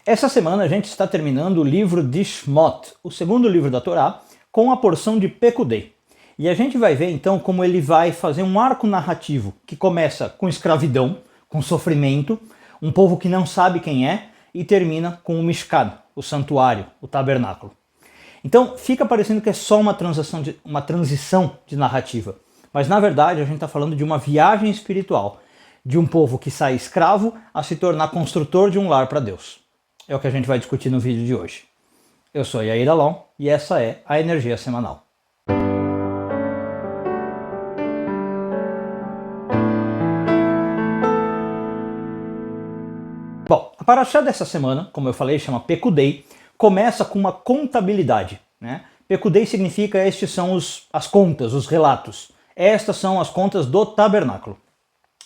Essa semana a gente está terminando o livro de Shmot, o segundo livro da Torá, com a porção de Pekudei. E a gente vai ver então como ele vai fazer um arco narrativo que começa com escravidão, com sofrimento, um povo que não sabe quem é, e termina com o Mishkan, o santuário, o tabernáculo. Então fica parecendo que é só uma transição de narrativa, mas na verdade a gente está falando de uma viagem espiritual, de um povo que sai escravo a se tornar construtor de um lar para Deus. É o que a gente vai discutir no vídeo de hoje. Eu sou Yair Alon e essa é a Energia Semanal. Bom, a paraxá dessa semana, como eu falei, chama Pekudei, começa com uma contabilidade, né? Pekudei significa estes são as contas, os relatos. Estas são as contas do tabernáculo.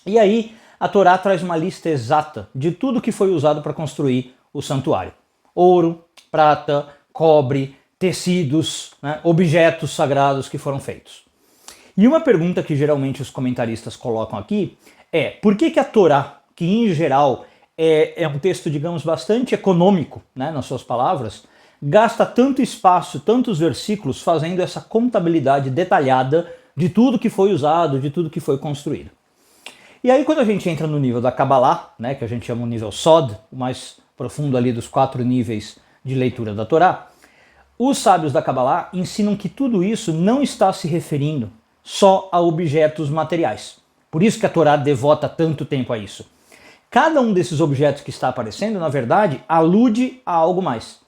E aí a Torá traz uma lista exata de tudo que foi usado para construir o santuário. Ouro, prata, cobre, tecidos, né, objetos sagrados que foram feitos. E uma pergunta que geralmente os comentaristas colocam aqui é por que a Torá, que em geral é um texto, digamos, bastante econômico, né, nas suas palavras, gasta tanto espaço, tantos versículos fazendo essa contabilidade detalhada de tudo que foi usado, de tudo que foi construído. E aí quando a gente entra no nível da Kabbalah, né, que a gente chama o nível Sod, o mais profundo ali dos 4 níveis de leitura da Torá, os sábios da Kabbalah ensinam que tudo isso não está se referindo só a objetos materiais. Por isso que a Torá devota tanto tempo a isso. Cada um desses objetos que está aparecendo, na verdade, alude a algo mais.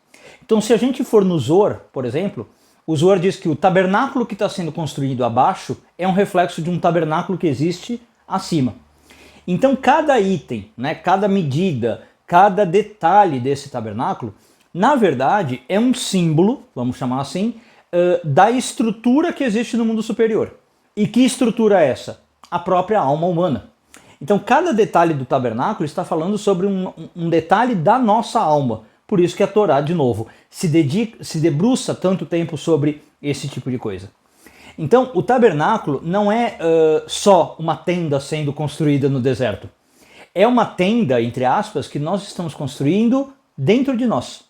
Então se a gente for no Zohar, por exemplo, o Zohar diz que o tabernáculo que está sendo construído abaixo é um reflexo de um tabernáculo que existe acima. Então cada item, né, cada medida, cada detalhe desse tabernáculo, na verdade, é um símbolo, vamos chamar assim, da estrutura que existe no mundo superior. E que estrutura é essa? A própria alma humana. Então cada detalhe do tabernáculo está falando sobre um detalhe da nossa alma. Por isso que a Torá, de novo, se debruça tanto tempo sobre esse tipo de coisa. Então o tabernáculo não é só uma tenda sendo construída no deserto. É uma tenda, entre aspas, que nós estamos construindo dentro de nós.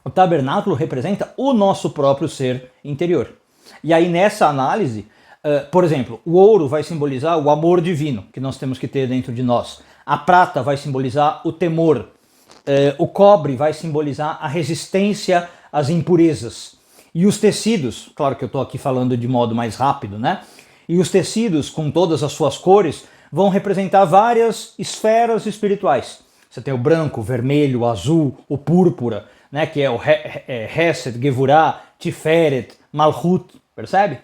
O tabernáculo representa o nosso próprio ser interior. E aí nessa análise, por exemplo, o ouro vai simbolizar o amor divino que nós temos que ter dentro de nós. A prata vai simbolizar o temor. O cobre vai simbolizar a resistência às impurezas. E os tecidos, claro que eu estou aqui falando de modo mais rápido, né? E os tecidos, com todas as suas cores, vão representar várias esferas espirituais. Você tem o branco, o vermelho, o azul, o púrpura, né, que é o Hesed, Gevurah, Tiferet, Malchut, percebe?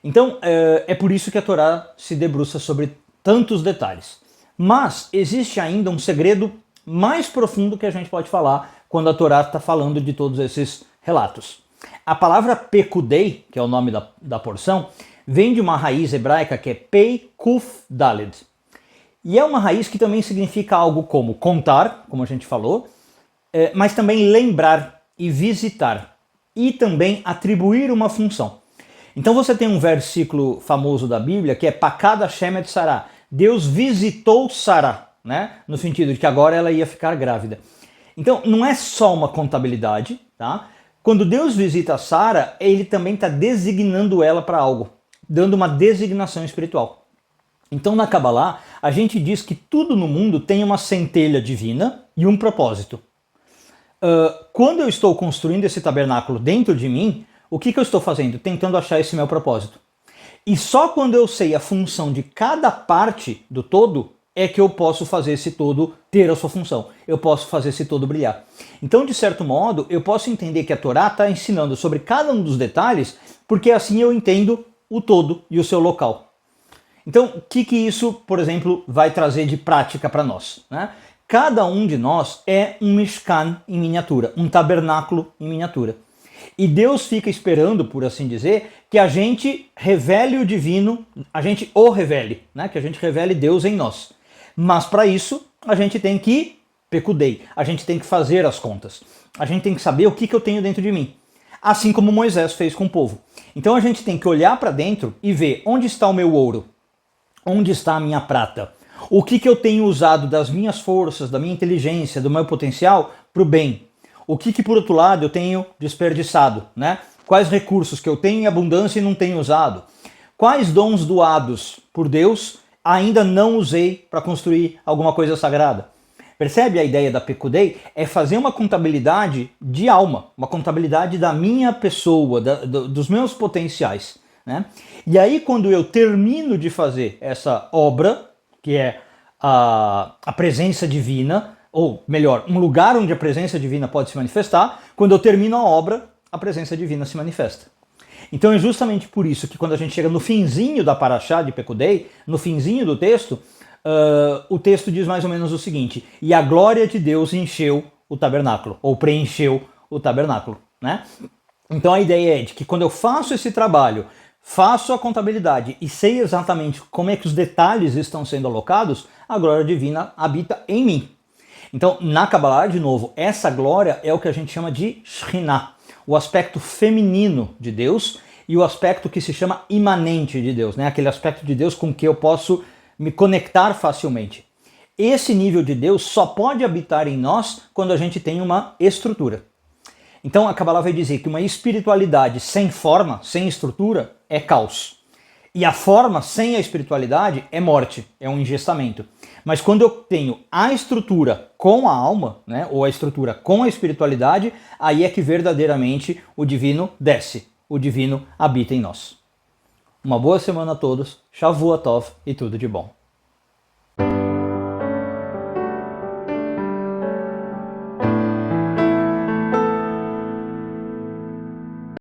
Então é por isso que a Torá se debruça sobre tantos detalhes. Mas existe ainda um segredo mais profundo que a gente pode falar quando a Torá está falando de todos esses relatos. A palavra Pekudei, que é o nome da porção, vem de uma raiz hebraica que é Pei Kuf Daled. E é uma raiz que também significa algo como contar, como a gente falou, mas também lembrar e visitar, e também atribuir uma função. Então você tem um versículo famoso da Bíblia que é Pakad Hashem et Sarah. Deus visitou Sarah, né? No sentido de que agora ela ia ficar grávida. Então não é só uma contabilidade, tá? Quando Deus visita Sara, ele também está designando ela para algo, dando uma designação espiritual. Então na Kabbalah, a gente diz que tudo no mundo tem uma centelha divina e um propósito. Quando eu estou construindo esse tabernáculo dentro de mim, o que eu estou fazendo? Tentando achar esse meu propósito. E só quando eu sei a função de cada parte do todo, é que eu posso fazer esse todo ter a sua função. Eu posso fazer esse todo brilhar. Então, de certo modo, eu posso entender que a Torá está ensinando sobre cada um dos detalhes, porque assim eu entendo o todo e o seu local. Então, o que isso, por exemplo, vai trazer de prática para nós, né? Cada um de nós é um Mishkan em miniatura, um tabernáculo em miniatura. E Deus fica esperando, por assim dizer, que a gente revele o divino, a gente o revele, né? Que a gente revele Deus em nós. Mas para isso, a gente tem que Pekudei, a gente tem que fazer as contas. A gente tem que saber o que eu tenho dentro de mim. Assim como Moisés fez com o povo. Então a gente tem que olhar para dentro e ver onde está o meu ouro, onde está a minha prata, O que eu tenho usado das minhas forças, da minha inteligência, do meu potencial para o bem? O que por outro lado eu tenho desperdiçado, né? Quais recursos que eu tenho em abundância e não tenho usado? Quais dons doados por Deus ainda não usei para construir alguma coisa sagrada? Percebe a ideia da Pecudei? É fazer uma contabilidade de alma, uma contabilidade da minha pessoa, dos meus potenciais, né? E aí quando eu termino de fazer essa obra, que é a presença divina, ou melhor, um lugar onde a presença divina pode se manifestar, quando eu termino a obra, a presença divina se manifesta. Então é justamente por isso que quando a gente chega no finzinho da Parashá de Pecudei, no finzinho do texto, o texto diz mais ou menos o seguinte: e a glória de Deus encheu o tabernáculo, ou preencheu o tabernáculo, né? Então a ideia é de que quando eu faço esse trabalho, faço a contabilidade e sei exatamente como é que os detalhes estão sendo alocados, a glória divina habita em mim. Então, na Kabbalah, de novo, essa glória é o que a gente chama de Shekhinah, o aspecto feminino de Deus e o aspecto que se chama imanente de Deus, né? Aquele aspecto de Deus com que eu posso me conectar facilmente. Esse nível de Deus só pode habitar em nós quando a gente tem uma estrutura. Então a Kabbalah vai dizer que uma espiritualidade sem forma, sem estrutura, é caos. E a forma sem a espiritualidade é morte, é um engestamento. Mas quando eu tenho a estrutura com a alma, né, ou a estrutura com a espiritualidade, aí é que verdadeiramente o divino desce, o divino habita em nós. Uma boa semana a todos, Shavua Tov e tudo de bom.